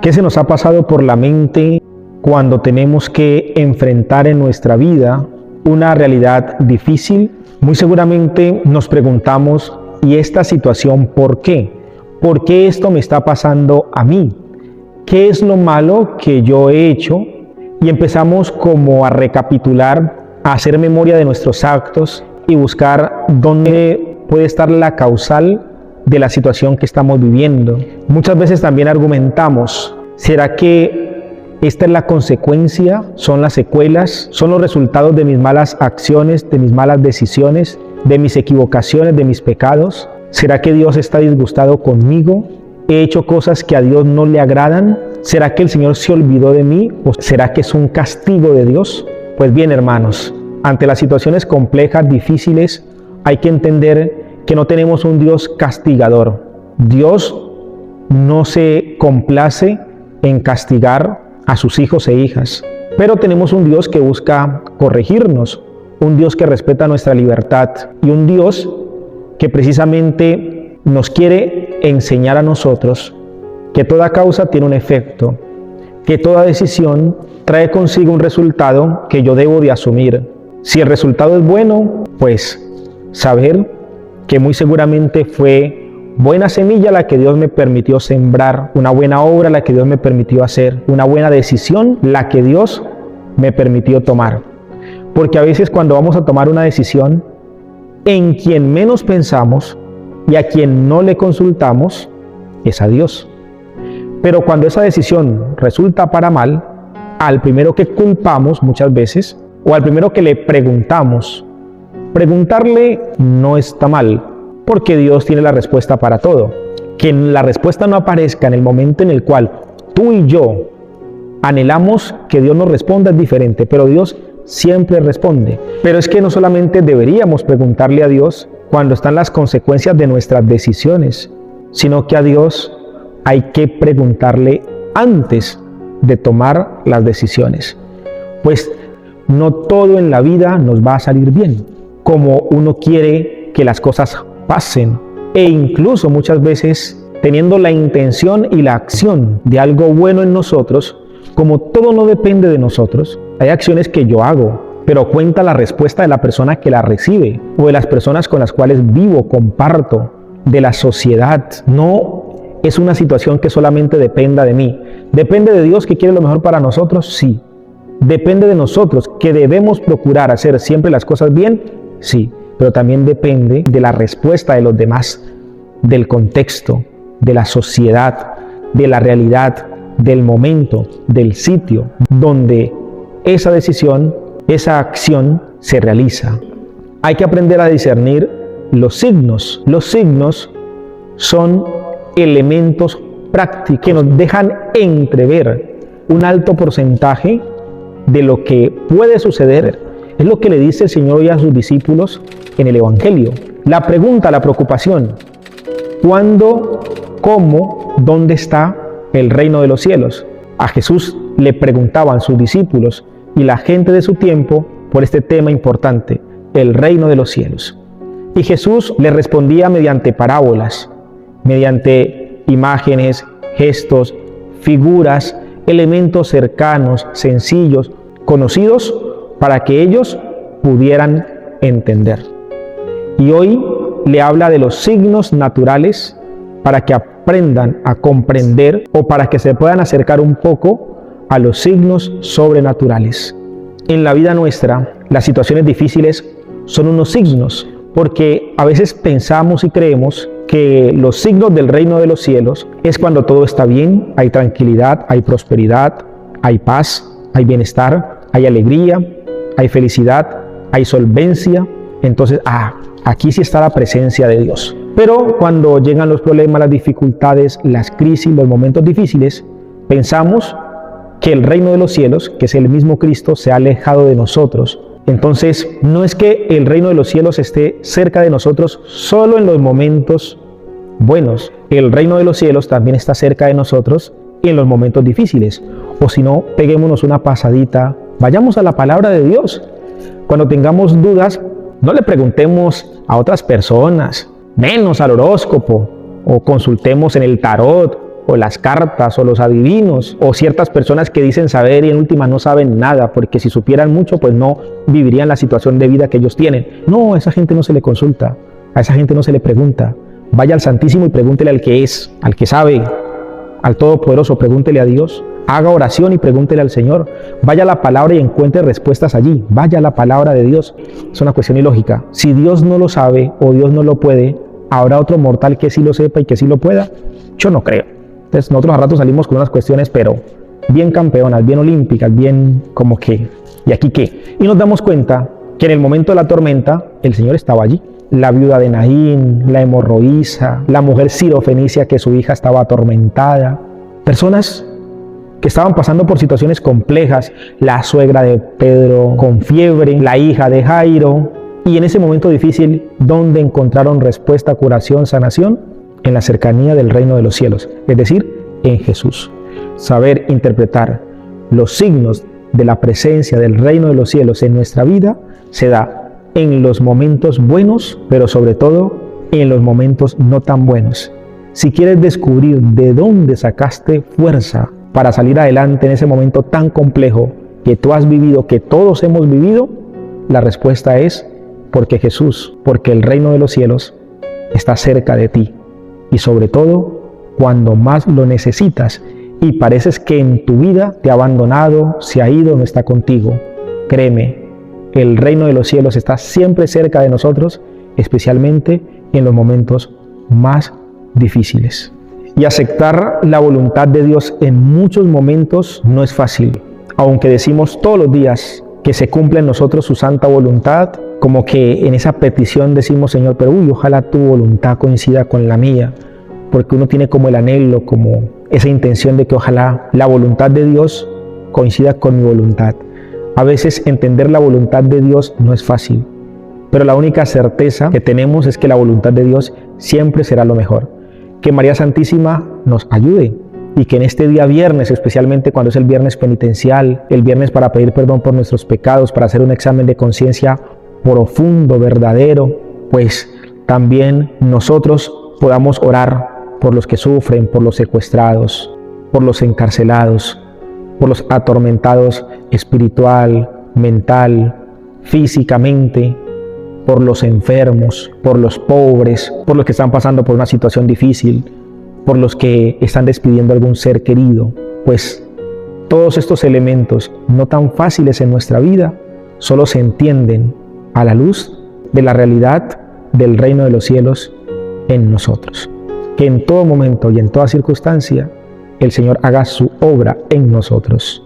¿Qué se nos ha pasado por la mente cuando tenemos que enfrentar en nuestra vida una realidad difícil? Muy seguramente nos preguntamos, ¿y esta situación por qué? ¿Por qué esto me está pasando a mí? ¿Qué es lo malo que yo he hecho? Y empezamos como a recapitular, a hacer memoria de nuestros actos y buscar dónde puede estar la causal de la situación que estamos viviendo. Muchas veces también argumentamos, ¿será que esta es la consecuencia? ¿Son las secuelas? ¿Son los resultados de mis malas acciones, de mis malas decisiones, de mis equivocaciones, de mis pecados? ¿Será que Dios está disgustado conmigo? ¿He hecho cosas que a Dios no le agradan? ¿Será que el Señor se olvidó de mí? ¿O será que es un castigo de Dios? Pues bien, hermanos, ante las situaciones complejas, difíciles, hay que entender que no tenemos un Dios castigador. Dios no se complace en castigar a sus hijos e hijas, pero tenemos un Dios que busca corregirnos, un Dios que respeta nuestra libertad y un Dios que precisamente nos quiere enseñar a nosotros que toda causa tiene un efecto, que toda decisión trae consigo un resultado que yo debo de asumir. Si el resultado es bueno, pues saber que muy seguramente fue buena semilla la que Dios me permitió sembrar, una buena obra la que Dios me permitió hacer, una buena decisión la que Dios me permitió tomar. Porque a veces cuando vamos a tomar una decisión, en quien menos pensamos y a quien no le consultamos es a Dios. Pero cuando esa decisión resulta para mal, al primero que culpamos muchas veces, o al primero que le preguntamos, preguntarle no está mal, porque Dios tiene la respuesta para todo. Que la respuesta no aparezca en el momento en el cual tú y yo anhelamos que Dios nos responda es diferente, pero Dios siempre responde. Pero es que no solamente deberíamos preguntarle a Dios cuando están las consecuencias de nuestras decisiones, sino que a Dios hay que preguntarle antes de tomar las decisiones. Pues no todo en la vida nos va a salir bien, como uno quiere que las cosas pasen. E incluso muchas veces, teniendo la intención y la acción de algo bueno en nosotros, como todo no depende de nosotros, hay acciones que yo hago, pero cuenta la respuesta de la persona que la recibe, o de las personas con las cuales vivo, comparto, de la sociedad. No es una situación que solamente dependa de mí. ¿Depende de Dios que quiere lo mejor para nosotros? Sí. ¿Depende de nosotros que debemos procurar hacer siempre las cosas bien? Sí. Pero también depende de la respuesta de los demás, del contexto, de la sociedad, de la realidad, del momento, del sitio donde esa decisión, esa acción se realiza. Hay que aprender a discernir los signos. Los signos son elementos prácticos que nos dejan entrever un alto porcentaje de lo que puede suceder. Es lo que le dice el Señor hoy a sus discípulos en el Evangelio. La pregunta, la preocupación: ¿cuándo, cómo, dónde está el reino de los cielos? A Jesús le preguntaban sus discípulos y la gente de su tiempo por este tema importante, el reino de los cielos. Y Jesús le respondía mediante parábolas, mediante imágenes, gestos, figuras, elementos cercanos, sencillos, conocidos, para que ellos pudieran entender. Y hoy le habla de los signos naturales para que aprendan a comprender o para que se puedan acercar un poco a los signos sobrenaturales. En la vida nuestra, las situaciones difíciles son unos signos, porque a veces pensamos y creemos que los signos del reino de los cielos es cuando todo está bien, hay tranquilidad, hay prosperidad, hay paz, hay bienestar, hay alegría, hay felicidad, hay solvencia. Entonces, aquí sí está la presencia de Dios. Pero cuando llegan los problemas, las dificultades, las crisis, los momentos difíciles, pensamos que el reino de los cielos, que es el mismo Cristo, se ha alejado de nosotros. Entonces, no es que el reino de los cielos esté cerca de nosotros solo en los momentos buenos. El reino de los cielos también está cerca de nosotros en los momentos difíciles. O si no, peguémonos una pasadita, vayamos a la palabra de Dios. Cuando tengamos dudas, no le preguntemos a otras personas, menos al horóscopo, o consultemos en el tarot, o las cartas, o los adivinos, o ciertas personas que dicen saber y en última no saben nada, porque si supieran mucho, pues no vivirían la situación de vida que ellos tienen. No, a esa gente no se le consulta, a esa gente no se le pregunta. Vaya al Santísimo y pregúntele al que es, al que sabe, al Todopoderoso, pregúntele a Dios. Haga oración y pregúntele al Señor. Vaya a la palabra y encuentre respuestas allí. Vaya a la palabra de Dios. Es una cuestión ilógica. Si Dios no lo sabe o Dios no lo puede, ¿habrá otro mortal que sí lo sepa y que sí lo pueda? Yo no creo. Entonces nosotros a rato salimos con unas cuestiones, pero bien campeonas, bien olímpicas, bien como que, ¿y aquí qué? Y nos damos cuenta que en el momento de la tormenta, el Señor estaba allí. La viuda de Naín, la hemorroísa, la mujer sirofenicia que su hija estaba atormentada. Personas que estaban pasando por situaciones complejas, la suegra de Pedro con fiebre, la hija de Jairo, y en ese momento difícil, ¿dónde encontraron respuesta, curación, sanación? En la cercanía del reino de los cielos, es decir, en Jesús. Saber interpretar los signos de la presencia del reino de los cielos en nuestra vida se da en los momentos buenos, pero sobre todo en los momentos no tan buenos. Si quieres descubrir de dónde sacaste fuerza para salir adelante en ese momento tan complejo que tú has vivido, que todos hemos vivido, la respuesta es porque Jesús, porque el reino de los cielos está cerca de ti. Y sobre todo, cuando más lo necesitas y pareces que en tu vida te ha abandonado, se ha ido, no está contigo. Créeme, el reino de los cielos está siempre cerca de nosotros, especialmente en los momentos más difíciles. Y aceptar la voluntad de Dios en muchos momentos no es fácil. Aunque decimos todos los días que se cumpla en nosotros su santa voluntad, como que en esa petición decimos, Señor, pero ojalá tu voluntad coincida con la mía, porque uno tiene como el anhelo, como esa intención de que ojalá la voluntad de Dios coincida con mi voluntad. A veces entender la voluntad de Dios no es fácil, pero la única certeza que tenemos es que la voluntad de Dios siempre será lo mejor. Que María Santísima nos ayude y que en este día viernes, especialmente cuando es el viernes penitencial, el viernes para pedir perdón por nuestros pecados, para hacer un examen de conciencia profundo, verdadero, pues también nosotros podamos orar por los que sufren, por los secuestrados, por los encarcelados, por los atormentados espiritual, mental, físicamente, por los enfermos, por los pobres, por los que están pasando por una situación difícil, por los que están despidiendo a algún ser querido. Pues todos estos elementos no tan fáciles en nuestra vida solo se entienden a la luz de la realidad del reino de los cielos en nosotros. Que en todo momento y en toda circunstancia el Señor haga su obra en nosotros.